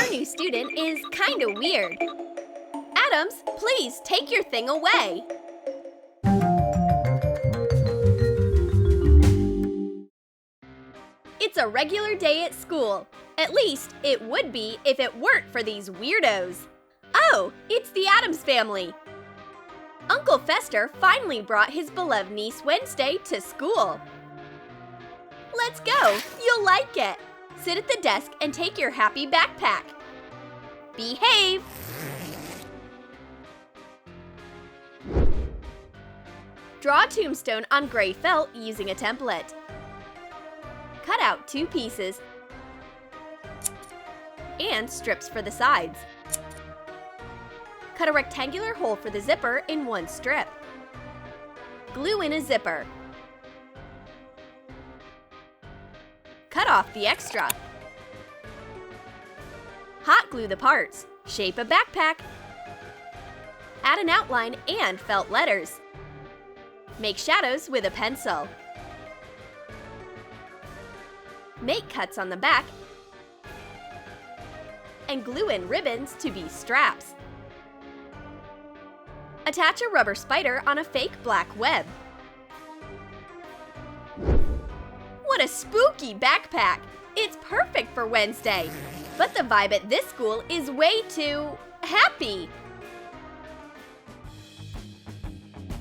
Our new student is kinda weird. Addams, please take your thing away. It's a regular day at school. At least, it would be if it weren't for these weirdos. Oh, it's the Addams family. Uncle Fester finally brought his beloved niece Wednesday to school. Let's go, you'll like it. Sit at the desk and take your happy backpack. Behave! Draw a tombstone on gray felt using a template. Cut out 2 pieces and strips for the sides. Cut a rectangular hole for the zipper in 1 strip. Glue in a zipper. Cut off the extra. Hot glue the parts. Shape a backpack. Add an outline and felt letters. Make shadows with a pencil. Make cuts on the back and glue in ribbons to be straps. Attach a rubber spider on a fake black web. What a spooky backpack! It's perfect for Wednesday, but the vibe at this school is way too happy.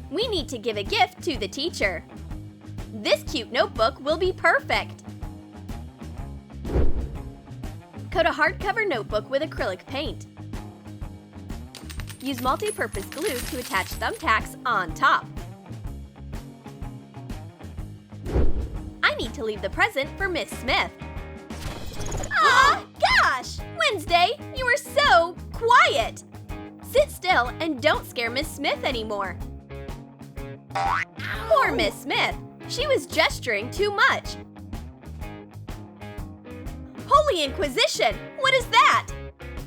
We need to give a gift to the teacher. This cute notebook will be perfect. Coat a hardcover notebook with acrylic paint. Use multi-purpose glue to attach thumbtacks on top. I need to leave the present for Miss Smith. Aw, gosh! Wednesday, you are so quiet! Sit still and don't scare Miss Smith anymore. Poor Miss Smith, she was gesturing too much. Holy Inquisition, what is that?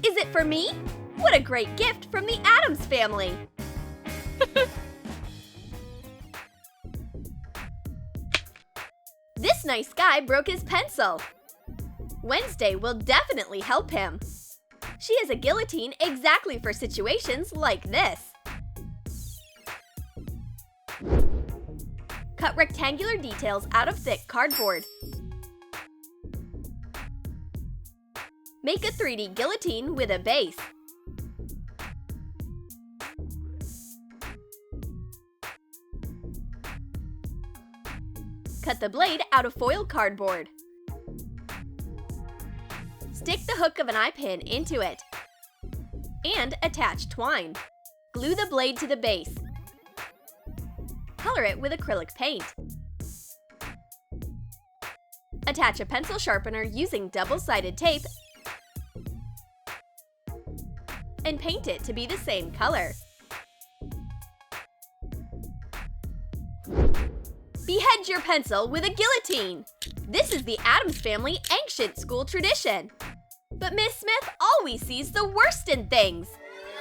Is it for me? What a great gift from the Addams family! This nice guy broke his pencil. Wednesday will definitely help him. She has a guillotine exactly for situations like this. Cut rectangular details out of thick cardboard. Make a 3D guillotine with a base. Cut the blade out of foil cardboard. Stick the hook of an eye pin into it. And attach twine. Glue the blade to the base. Color it with acrylic paint. Attach a pencil sharpener using double-sided tape and paint it to be the same color. Behead your pencil with a guillotine! This is the Addams family ancient school tradition. But Miss Smith always sees the worst in things.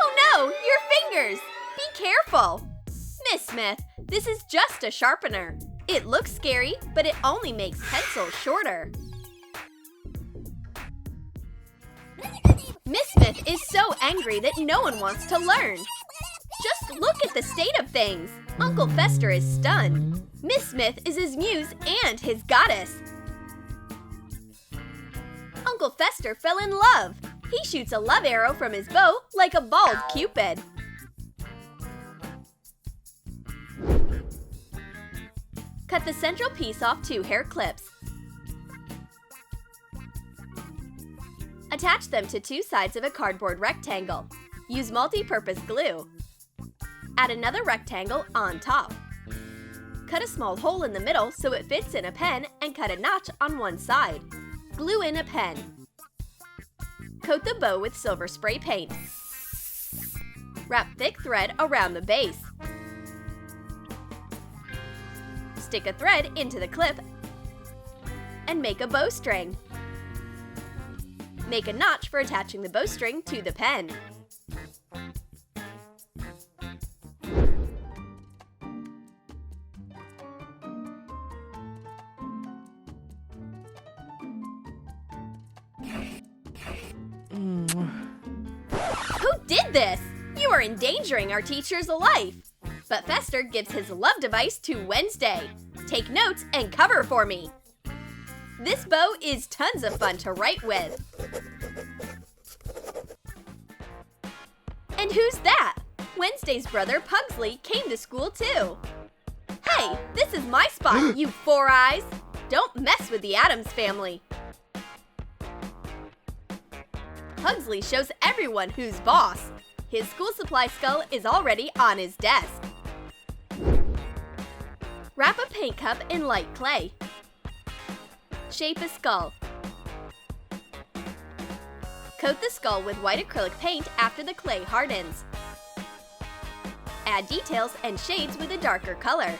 Oh no, your fingers! Be careful! Miss Smith, this is just a sharpener. It looks scary, but it only makes pencils shorter. Miss Smith is so angry that no one wants to learn. Just look at the state of things. Uncle Fester is stunned. Miss Smith is his muse and his goddess. Uncle Fester fell in love. He shoots a love arrow from his bow like a bald Cupid. Cut the central piece off 2 hair clips. Attach them to 2 sides of a cardboard rectangle. Use multi-purpose glue. Add another rectangle on top. Cut a small hole in the middle so it fits in a pen and cut a notch on one side. Glue in a pen. Coat the bow with silver spray paint. Wrap thick thread around the base. Stick a thread into the clip and make a bowstring. Make a notch for attaching the bowstring to the pen. did this? You are endangering our teacher's life. But Fester gives his love device to Wednesday. Take notes and cover for me. This bow is tons of fun to write with. And who's that? Wednesday's brother Pugsley came to school too. Hey, this is my spot, you four eyes. Don't mess with the Addams family. Pugsley shows everyone who's boss. His school supply skull is already on his desk. Wrap a paint cup in light clay. Shape a skull. Coat the skull with white acrylic paint after the clay hardens. Add details and shades with a darker color.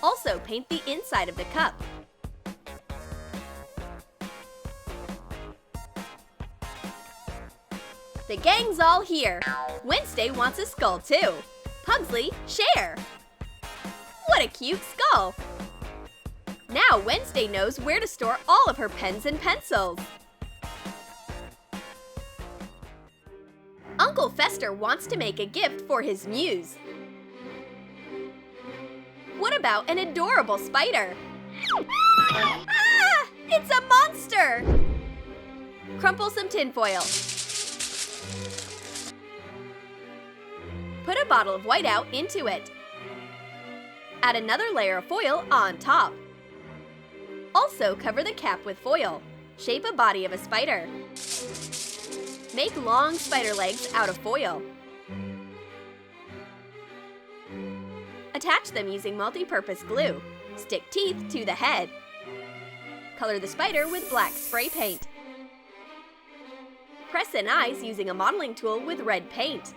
Also paint the inside of the cup. The gang's all here. Wednesday wants a skull too. Pugsley, share! What a cute skull! Now Wednesday knows where to store all of her pens and pencils. Uncle Fester wants to make a gift for his muse. What about an adorable spider? Ah! It's a monster! Crumple some tinfoil. Put a bottle of Wite-out into it. Add another layer of foil on top. Also cover the cap with foil. Shape a body of a spider. Make long spider legs out of foil. Attach them using multi-purpose glue. Stick teeth to the head. Color the spider with black spray paint. Press in eyes using a modeling tool with red paint.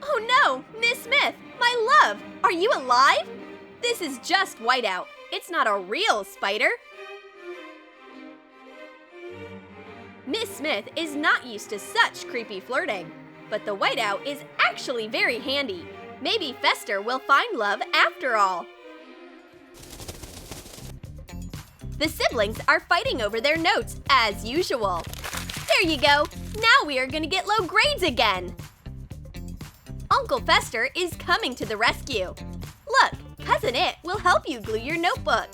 Oh no! Miss Smith! My love! Are you alive? This is just Wite-out. It's not a real spider. Miss Smith is not used to such creepy flirting, but the Wite-out is actually very handy. Maybe Fester will find love after all. The siblings are fighting over their notes, as usual. There you go! Now we are gonna get low grades again! Uncle Fester is coming to the rescue. Look, Cousin It will help you glue your notebook.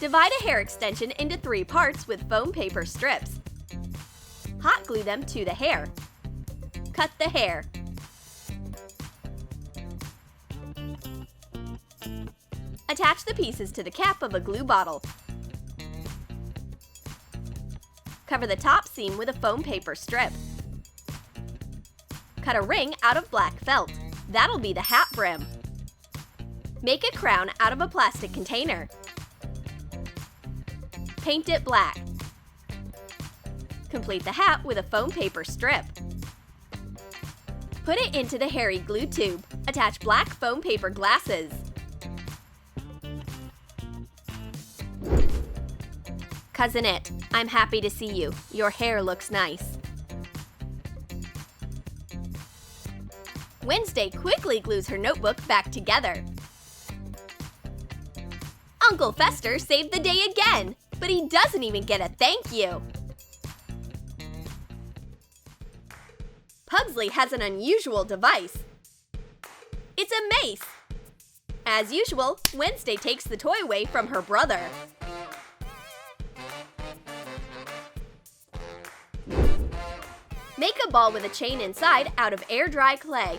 Divide a hair extension into 3 parts with foam paper strips. Hot glue them to the hair. Cut the hair. Attach the pieces to the cap of a glue bottle. Cover the top seam with a foam paper strip. Cut a ring out of black felt. That'll be the hat brim. Make a crown out of a plastic container. Paint it black. Complete the hat with a foam paper strip. Put it into the hairy glue tube. Attach black foam paper glasses. Cousin It, I'm happy to see you. Your hair looks nice. Wednesday quickly glues her notebook back together. Uncle Fester saved the day again, but he doesn't even get a thank you. Pugsley has an unusual device. It's a mace. As usual, Wednesday takes the toy away from her brother. Make a ball with a chain inside out of air-dry clay.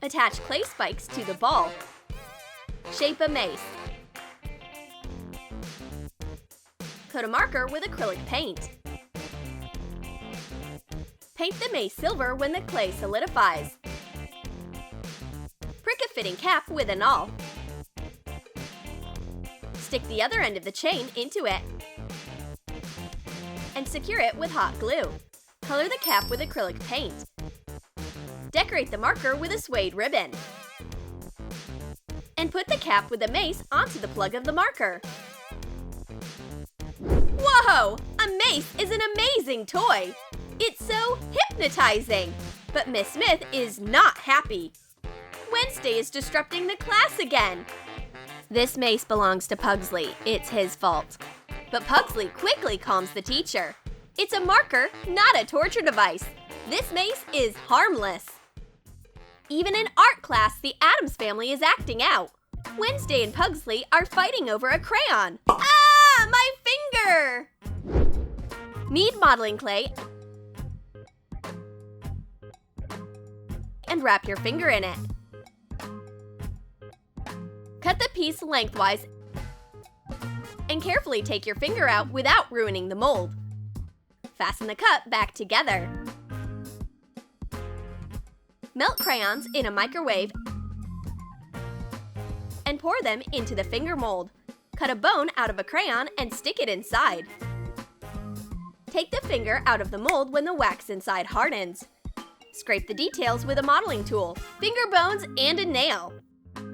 Attach clay spikes to the ball. Shape a mace. Coat a marker with acrylic paint. Paint the mace silver when the clay solidifies. Prick a fitting cap with an awl. Stick the other end of the chain into it. And secure it with hot glue. Color the cap with acrylic paint. Decorate the marker with a suede ribbon. And put the cap with the mace onto the plug of the marker. Whoa! A mace is an amazing toy! It's so hypnotizing! But Miss Smith is not happy. Wednesday is disrupting the class again! This mace belongs to Pugsley. It's his fault. But Pugsley quickly calms the teacher. It's a marker, not a torture device. This mace is harmless. Even in art class, the Addams family is acting out. Wednesday and Pugsley are fighting over a crayon. Ah, my finger! Knead modeling clay and wrap your finger in it. Cut the piece lengthwise and carefully take your finger out without ruining the mold. Fasten the cut back together. Melt crayons in a microwave and pour them into the finger mold. Cut a bone out of a crayon and stick it inside. Take the finger out of the mold when the wax inside hardens. Scrape the details with a modeling tool, finger bones, and a nail.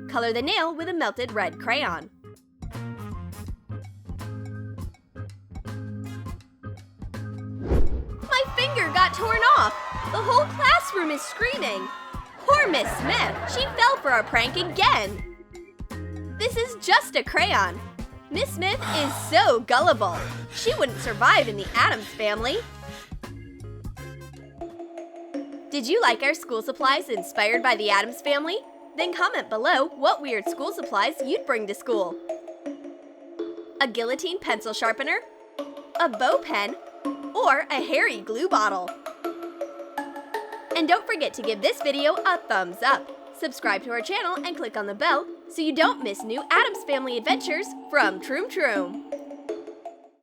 Color the nail with a melted red crayon. My finger got torn off! The whole classroom is screaming! Poor Miss Smith, she fell for our prank again! This is just a crayon. Miss Smith is so gullible. She wouldn't survive in the Addams family. Did you like our school supplies inspired by the Addams family? Then comment below what weird school supplies you'd bring to school. A guillotine pencil sharpener, a bow pen, or a hairy glue bottle. And don't forget to give this video a thumbs up. Subscribe to our channel and click on the bell so you don't miss new Addams family adventures from Troom.